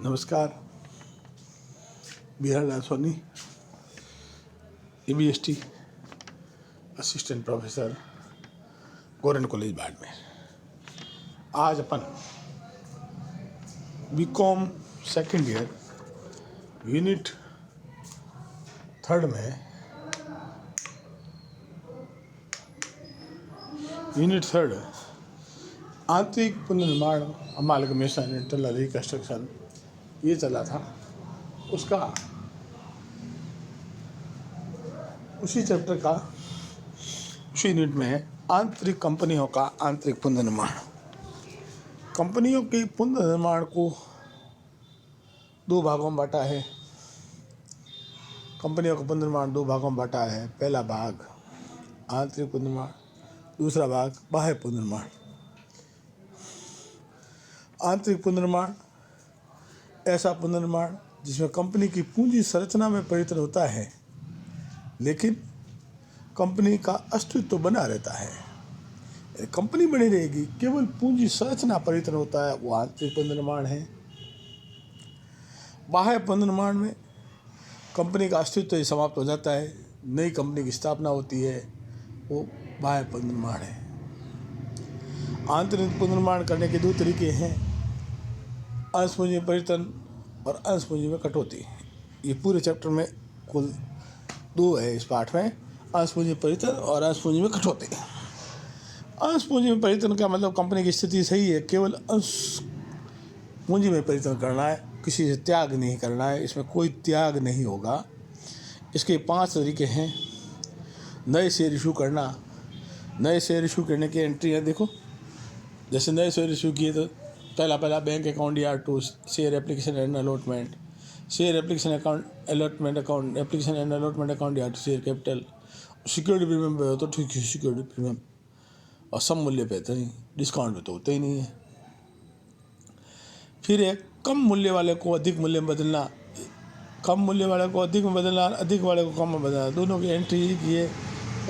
नमस्कार। Biharlal Soni, EBST assistant professor, government college Barmer. आज अपन BCom सेकेंड ईयर यूनिट 3 में आंतरिक पुनर्निर्माण अमालगमेशन इंटरनल रिकंस्ट्रक्शन ये चला था। उसका उसी चैप्टर का उसी यूनिट में आंतरिक कंपनियों का आंतरिक पुनर्निर्माण। कंपनियों के पुनर्निर्माण को 2 भागों में बांटा है। कंपनियों का पुनर्निर्माण 2 भागों में बांटा है। पहला भाग आंतरिक पुनर्निर्माण, दूसरा भाग बाह्य पुनर्निर्माण। आंतरिक पुनर्निर्माण ऐसा पुनर्निर्माण जिसमें कंपनी की पूंजी संरचना में परिवर्तन होता है, लेकिन कंपनी का अस्तित्व बना रहता है। कंपनी बनी रहेगी, केवल पूंजी संरचना परिवर्तन होता है, वो आंतरिक पुनर्निर्माण है। बाह्य पुनर्निर्माण में कंपनी का अस्तित्व ही समाप्त हो जाता है, नई कंपनी की स्थापना होती है, वो बाह्य पुनर्निर्माण है। आंतरिक पुनर्निर्माण करने के 2 तरीके हैं, अंश पूंजी में परिवर्तन और अंश पूंजी में कटौती। ये पूरे चैप्टर में कुल 2 है इस पाठ में, अंश पूंजी में परिवर्तन और अंश पूंजी में कटौती। अंश पूंजी में परिवर्तन का मतलब कंपनी की स्थिति सही है, केवल अंश पूंजी में परिवर्तन करना है, किसी से त्याग नहीं करना है, इसमें कोई त्याग नहीं होगा। इसके 5 तरीके हैं। नए शेयर इशू करना, नए शेयर इशू करने की एंट्री है। देखो, जैसे नए शेयर इशू किए तो पहला बैंक अकाउंट या to share application and allotment, share application account allotment account, application and allotment account या to share capital, security premium पे हो तो ठीक है सिक्योरिटी प्रीमियम, और सम मूल्य पे तो नहीं, डिस्काउंट पे तो होता ही नहीं है। फिर एक कम मूल्य वाले को अधिक मूल्य में बदलना, कम मूल्य वाले को अधिक में बदलना, अधिक वाले को कम में बदलना, दोनों की एंट्री की है।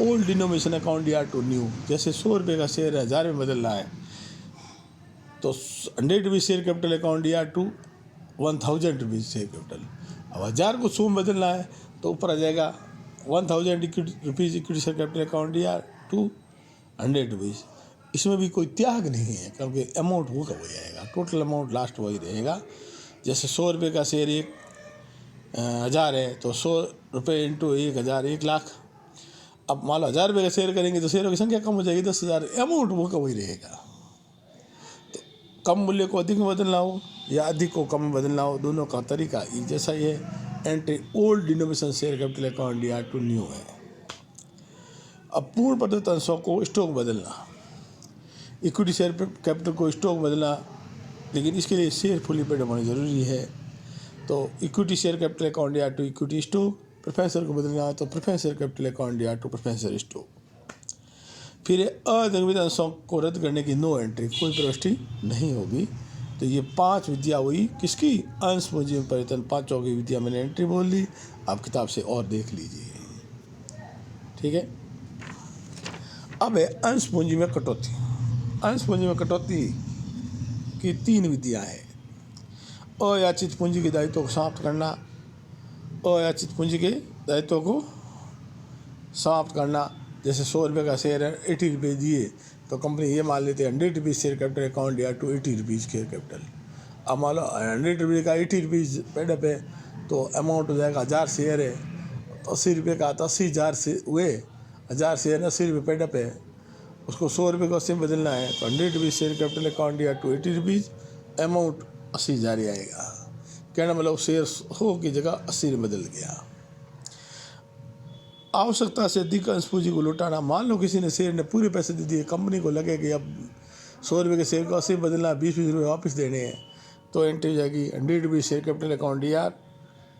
ओल्ड डिनोमिनेशन अकाउंट या टू न्यू, जैसे 100 रुपये का शेयर 1000 में बदलना है तो 100 रुपीज़ शेयर कैपिटल अकाउंट या टू 1000 रुपीज़ शेयर कैपिटल। अब 1000 को 100 में बदलना है तो ऊपर आ जाएगा 1000 rupees equity share capital account या टू 100 रुपीज़। इसमें भी कोई त्याग नहीं है, क्योंकि अमाउंट वो वही आएगा, टोटल अमाउंट लास्ट वही रहेगा। जैसे 100 रुपये का शेयर 1000 है तो 100 रुपये इंटू 1000 1 लाख। अब मान लो 1000 रुपये का शेयर करेंगे तो शेयरों की संख्या कम हो जाएगी, 10,000, अमाउंट वो वही रहेगा। कम मूल्य को अधिक में बदलना हो या अधिक को कम में बदलना हो, दोनों का तरीका एक जैसा ही है। Entry old denomination share capital account या टू न्यू है। अब पूर्ण प्रदत्त अंशों को स्टॉक बदलना, इक्विटी शेयर कैपिटल को स्टॉक बदलना, लेकिन इसके लिए शेयर फुली पेड होना जरूरी है। तो इक्विटी शेयर कैपिटल अकाउंट या to equity stock, preference share को बदलना है तो प्रेफरेंस शेयर कैपिटल अकाउंट या टू प्रेफरेंस शेयर स्टॉक। फिर अनिर्मित अंशों को रद्द करने की नो एंट्री, कोई प्रविष्टि नहीं होगी। तो ये 5 विधियाँ हुई किसकी, अंश पूंजी में परिवर्तन। 5 की विधियाँ मैंने एंट्री बोल दी, आप किताब से और देख लीजिए, ठीक है। अब है अंश पूंजी में कटौती। अंश पूंजी में कटौती की 3 विधियाँ हैं। अयाचित पूंजी के दायित्वों को समाप्त करना, अयाचित पूंजी के दायित्वों को समाप्त करना। जैसे 100 रुपये का शेयर है, 80 रुपये दिए तो कंपनी ये मान लेते हैं 100 रुपीज़ शेयर कैपिटल अकाउंट या टू 80 रुपीज़ शेयर कैपिटल। अब मान लो 100 रुपये का 80 रुपीज़ पेडअप है तो अमाउंट हो जाएगा, 1000 शेयर है तो 80 रुपये का तो 80,000 से हुए, 1000 शेयर 80 रुपये पेडअप है, उसको 100 रुपये को 80 में बदलना है तो 100 रुपीज़ शेयर कैपिटल अकाउंट या टू 80 रुपीज़, अमाउंट 80,000 ही आएगा। कहना मतलब शेयर 100 की जगह 80 में बदल गया। आवश्यकता से अधिक अंश पूंजी को लौटाना, मान लो किसी ने शेयर ने पूरे पैसे दे दिए, कंपनी को लगे कि अब 100 रुपये के शेयर को 80 बदलना, 20-20 रुपये वापस देने हैं, तो एंट्री हो जाएगी 100 रुपीज़ शेयर कैपिटल अकाउंट या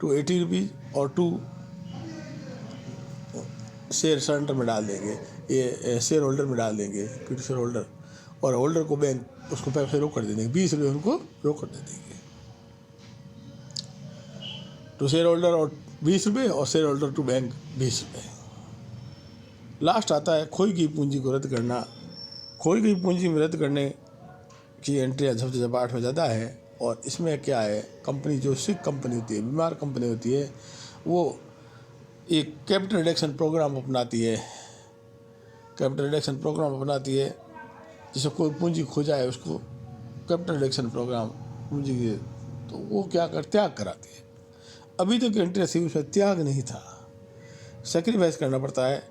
टू 80 रुपीज़ और 2 शेयर सरेंडर में डाल देंगे, ये शेयर होल्डर में डाल देंगे, इक्विटी शेयर होल्डर, और होल्डर को बैंक उसको पैसे रोक कर दे देंगे, 20 रुपये उनको रोक कर दे देंगे। टू शेयर होल्डर और 20 रुपये और शेयर होल्डर टू बैंक 20 रुपये। लास्ट आता है खोई गई पूंजी को रद्द करना। खोई गई पूंजी में रद्द करने की एंट्री सबसे 8 में ज़्यादा है। और इसमें क्या है, कंपनी जो सिक कंपनी होती है, बीमार कंपनी होती है, वो एक कैपिटल रिडक्शन प्रोग्राम अपनाती है। कैपिटल रिडक्शन प्रोग्राम अपनाती है, जैसे कोई पूंजी खो जाए उसको कैपिटल रिडक्शन प्रोग्राम पूंजी की, तो वो क्या कर त्याग कराती है। अभी तक इंटरेस्ट थी उसमें त्याग नहीं था, सेक्रीफाइस करना पड़ता है।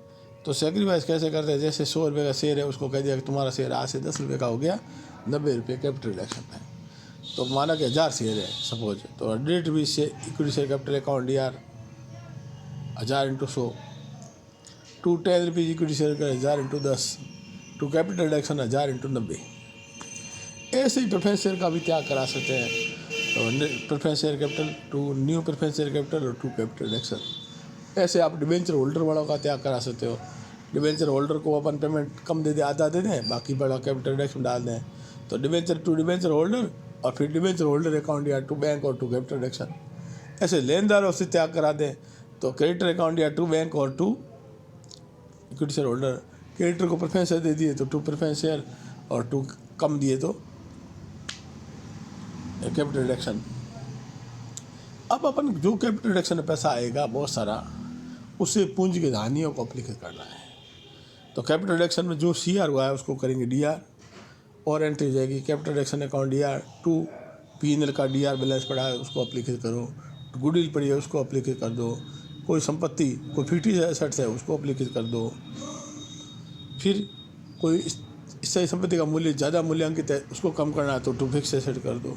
तो सेक्रीफाइस कैसे करते हैं, जैसे 100 रुपये का शेयर है, उसको कह दिया कि तुम्हारा शेयर आज से 10 रुपये का हो गया, 90 रुपये कैपिटल रिडक्शन है। तो माना कि 1000 शेयर है सपोज, तो 1.5 रुपये से equity share capital account DR 1000 × 100 to 10 rupees equity share का 1000 × 10 टू कैपिटल रिडक्शन 1000 × 90। ऐसे ही प्रेफरेंस शेयर का भी त्याग करा सकते हैं। तो preference share capital to new preference share capital और टू कैपिटल रिडक्शन। ऐसे आप डिबेंचर होल्डर वालों का त्याग करा सकते हो। डिबेंचर होल्डर को अपन पेमेंट कम दे दे, आधा दे दें, बाकी बड़ा कैपिटल रिडक्शन डाल दें। तो डिबेंचर टू डिबेंचर होल्डर और फिर डिबेंचर होल्डर अकाउंट या टू बैंक और टू कैपिटल रिडक्शन। ऐसे लेनदारों से त्याग करा दें, तो क्रेडिटर अकाउंट या टू बैंक और to equity share holder. Creditor को प्रेफरेंस शेयर दे दिए तो टू प्रेफरेंस शेयर और टू कम दिए तो कैपिटल रिडक्शन। अब अपन जो कैपिटल रिडक्शन में पैसा आएगा बहुत सारा, उससे पूंजी की हानियों को अप्लीकेट करना है। तो कैपिटल रिडक्शन में जो CR हुआ है उसको करेंगे DR, और एंट्री हो जाएगी capital reduction account DR to P&L का DR बैलेंस पड़ा है उसको अप्लीकेट करो, गुडविल पड़ी है उसको अप्लीकेट कर दो, कोई संपत्ति कोई फिक्टिव एसेट्स है उसको अप्लीकेट कर दो, फिर कोई स्थायी संपत्ति का मूल्य ज़्यादा मूल्यांकित है उसको कम करना है तो टू फिक्स एसेट कर दो।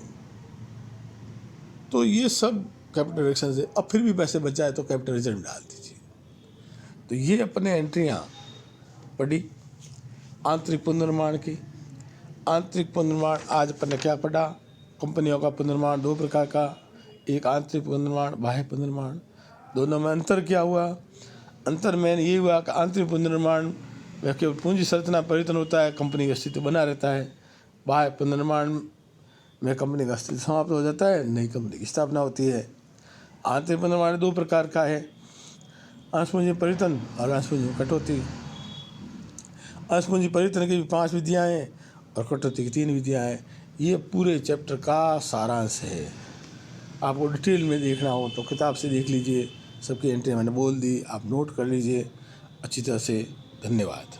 तो ये सब कैपिटल रिडक्शन से। अब फिर भी पैसे बच जाए तो कैपिटल रिजर्व डाल दीजिए। तो ये अपने एंट्रियाँ पढ़ी आंतरिक पुनर्निर्माण की। आंतरिक पुनर्निर्माण आज अपन ने क्या पढ़ा, कंपनियों का पुनर्निर्माण 2 प्रकार का, एक आंतरिक पुनर्निर्माण, बाह्य पुनर्निर्माण। दोनों में अंतर क्या हुआ, अंतर में ये हुआ कि आंतरिक पुनर्निर्माण में केवल पूंजी संरचना परिवर्तन होता है, कंपनी का अस्तित्व बना रहता है। बाह्य पुनर्निर्माण में कंपनी का अस्तित्व समाप्त हो जाता है, नई कंपनी की स्थापना होती है। आंतरिक पुनर्निर्माण 2 प्रकार का है, अंश पूंजी परिवर्तन और अंश पूंजी कटौती। अंश पूंजी परिवर्तन की भी 5 विधियाँ हैं और कटौती की 3 विधियाँ हैं। ये पूरे चैप्टर का सारांश है। आपको डिटेल में देखना हो तो किताब से देख लीजिए, सबकी एंट्री मैंने बोल दी, आप नोट कर लीजिए अच्छी तरह से। धन्यवाद।